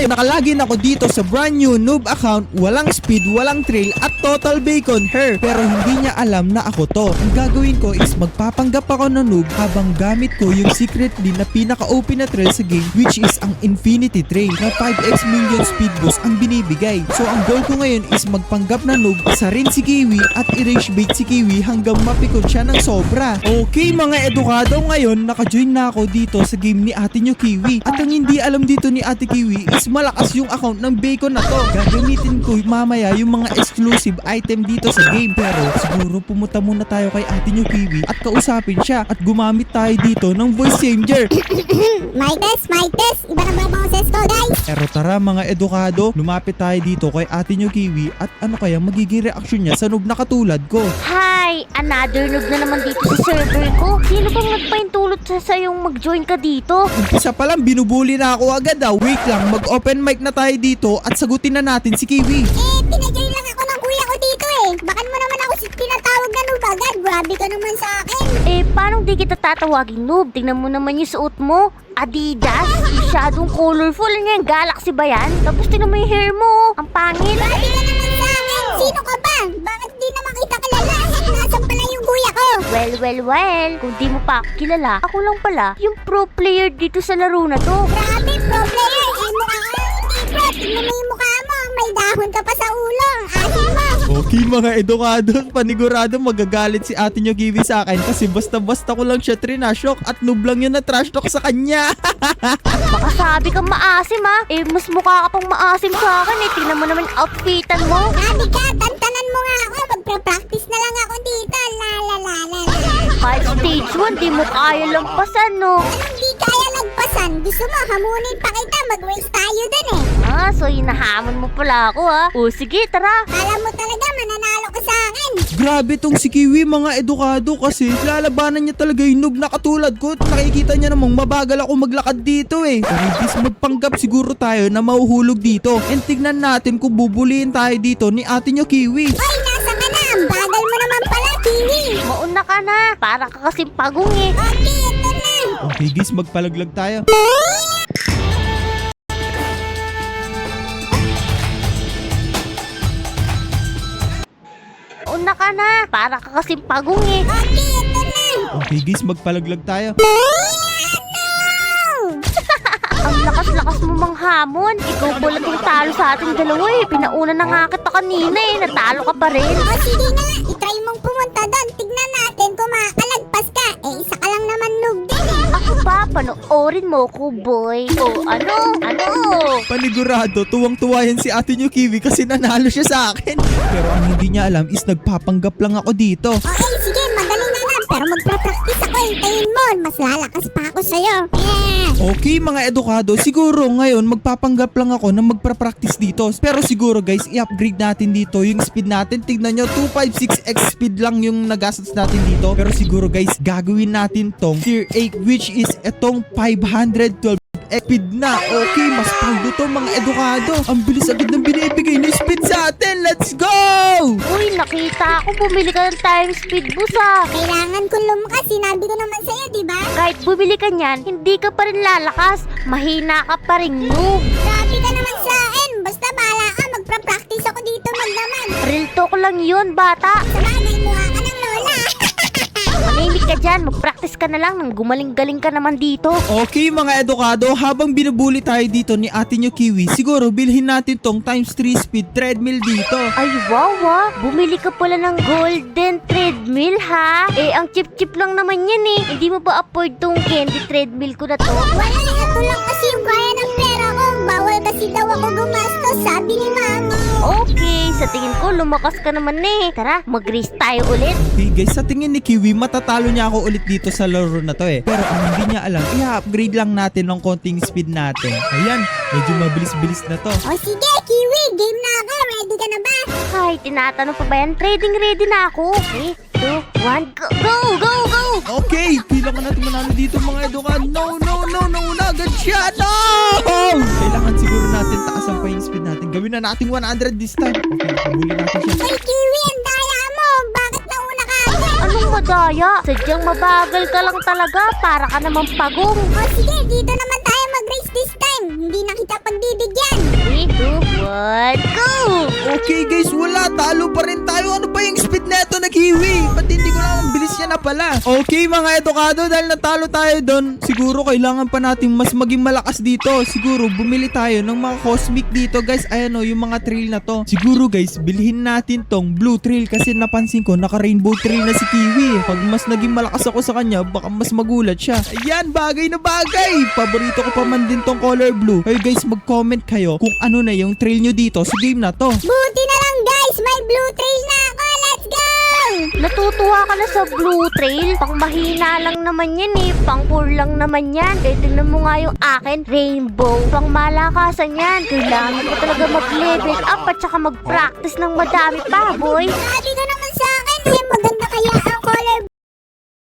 Nakalagin ako dito sa brand new noob account, walang speed, walang trail at total bacon hair. Pero hindi niya alam na ako to. Ang gagawin ko is magpapanggap ako ng noob habang gamit ko yung secretly na pinaka-OP na trail sa game, which is ang Infinity Trail na 5x million speed boost ang binibigay. So ang goal ko ngayon is magpanggap na noob, rin si Kiwi at i-rage bait si Kiwi hanggang mapikon siya ng sobra. Okay mga edukado, ngayon naka-join na ako dito sa game ni ate nyo Kiwi. At ang hindi alam dito ni ate Kiwi is malakas yung account ng bacon na to. Gagamitin ko mamaya yung mga exclusive item dito sa game. Pero siguro pumunta muna tayo kay ate nyo Kiwi at kausapin siya at gumamit tayo dito ng voice changer. Mic test. Iba na ba boses ko, guys? Pero tara mga edukado, lumapit tayo dito kay ate nyo Kiwi at ano kaya magiging reaksyon niya sa noob na katulad ko. Hi! Another noob na naman dito sa server ko. Sino bang nagpaintulot sa sayong mag-join ka dito? Umpisa pa lang, binubuli na ako agad ah. Wait lang, mag-open mic na tayo dito at sagutin na natin si Kiwi. Pinag-join lang ako ng kuya ko dito eh. Bakit mo naman ako pinatawag na noob agad? Grabe ka naman sa akin. Paano di kita tatawagin noob? Tingnan mo naman yung suot mo. Adidas? Masyadong colorful. Ano yan? Galaxy ba yan? Tapos tingnan mo yung hair mo. Ang pangit. Grabe ka naman sa akin. Sino ka ba? Bakit di naman kita kilala? Nasaan pala yung kuya ko? Well. Kung di mo pa ako kilala, ako lang pala yung pro player dito sa laro na to. Grabe, pro player. Mukha ka hindi pro. Tingnan mo yung mukha mo. May dahon ka pa sa ulo. Asin mo. Okay mga edukado, panigurado magagalit si ate nyo Kiwi sa akin kasi basta-basta ko lang siya trinashok at noob lang yun na trash talk sa kanya. Baka sabi kang maasim ha. Mas mukha ka pang maasim sa akin eh. Tingnan mo naman yung outfitan mo. Grabe ka. Tantanan mo nga ako. Magpa-practice na lang ako dito. La. Kahit stage 1, di mo kaya lampasan no. Anong di kaya lagpasan? Gusto mo hamunin pa kita? Mag-race tayo dun eh. So hinahamon mo pala ako ha. O sige, tara. Alam mo talaga mananalo ka sa akin. Grabe tong si Kiwi mga edukado kasi lalabanan niya talaga yung noob na katulad ko. Nakikita niya namang mabagal ako maglakad dito eh. Pero bis magpanggap siguro tayo na mahuhulog dito. And tignan natin kung bubuliin tayo dito ni ate nyo Kiwi. Hoy, nasa ka na. Ang bagal mo naman pala, Kiwi. Mauna ka na. Para ka kasing pagong eh. Okay, ito na. Okay guys, magpalaglag tayo. Mauna ka na. Para ka kasing pagong eh. Okay, ito na. Okay guys, magpalaglag tayo. Ang lakas-lakas mo manghamon. Ikaw pala yung talo sa ating dalawa eh. Pinauna na nga kita kanina eh. Natalo ka pa rin. O sige nga, itry mong pumunta doon. Tignan natin kung makakalagpas ka. Isa ka lang naman noob din eh. Ako pa, panoorin mo ko boy. O ano? Panigurado, tuwang-tuwa yan si ate nyo Kiwi kasi nanalo siya sa akin. Pero ang hindi niya alam is nagpapanggap lang ako dito. Okay, sige, magaling na lang. Pero magpa-practice ako. Hintayin mo. Mas lalakas pa ako sa'yo. Okay mga edukado, siguro ngayon magpapanggap lang ako na magpa-practice dito. Pero siguro guys, i-upgrade natin dito yung speed natin. Tignan nyo, 256x speed lang yung nagastos natin dito. Pero siguro guys, gagawin natin tong tier 8 which is itong 512 speed na. Okay, mas paldo to mga edukado. Ang bilis agad ng binibigay ni speed sa atin. Let's go! Uy, nakita ako bumili ka ng time speed boost ah. Kailangan kong lumakas. Sinabi ko naman sa'yo, diba? Kahit bumili ka niyan, hindi ka pa rin lalakas. Mahina ka pa rin noob. Grabe ka naman sa akin. Basta bahala ka. Magpa-practice ako dito maglaman. Real talk lang yun, bata. Sabagay, mukha ka ng lola. Manimik ka dyan, mag-practice ka na lang nang gumaling-galing ka naman dito. Okay mga edukado, habang binubuli tayo dito ni ate nyo Kiwi, siguro bilhin natin tong times 3 speed treadmill dito. Ay wow ah, bumili ka pala ng golden treadmill ha? Ang chip-chip lang naman yan eh. Hindi mo ba afford tong candy treadmill ko na to? Wala, ito lang kasi yung kaya ng pera ko. Bawal kasi daw ako gumastos, sabi ni mami. Okay, sa tingin ko lumakas ka naman eh. Tara, mag-race tayo ulit. Okay guys, sa tingin ni Kiwi, matatalo niya ako ulit dito sa laro na to eh. Pero ang hindi niya alam, i-upgrade lang natin ng konting speed natin. Ayan, medyo mabilis-bilis na to. O sige, Kiwi, game na ako. Ready ka na ba? Ay, tinatanong pa ba yan? Trading ready na ako. 3, 2, 1, go! Go! Okay, kailangan natin manalo dito mga edukado. No, nauna agad siya. No! Kailangan siguro natin taasan pa yung speed natin. Gawin na natin 100 this time. Okay, habulin natin siya. Ay, Kiwi, ang daya mo. Bakit nauna ka agad? Anong madaya? Sadyang mabagal ka lang talaga. Para ka namang pagong. O sige, dito naman tayo mag-race this time. Hindi na kita pagbibigyan. Okay guys, wala. Talo pa rin tayo. Ano ba yung speed neto na kiwi? Ba't hindi ko lang ang bilis niya na pala? Okay mga etokado, dahil natalo tayo doon, siguro kailangan pa natin mas maging malakas dito. Siguro bumili tayo ng mga cosmic dito guys. Ayan o, yung mga trail na to. Siguro guys, bilhin natin tong blue trail kasi napansin ko naka rainbow trail na si Kiwi. Pag mas naging malakas ako sa kanya, baka mas magulat siya. Ayan, bagay na bagay. Paborito ko pa man din tong color blue. Hey guys, mag-comment kayo kung ano na yung trail nyo dito sa game na to. Buti na lang guys, may blue trail na ako. Let's go! Natutuwa ka na sa blue trail? Pang mahina lang naman yan eh. Pang poor lang naman yan. Kaya tingnan mo nga yung akin, rainbow. Pang malakasan yan. Kailangan ko talaga mag-level up at saka mag-practice ng madami pa, boy. Sabi ko naman sa akin, maganda kaya ang color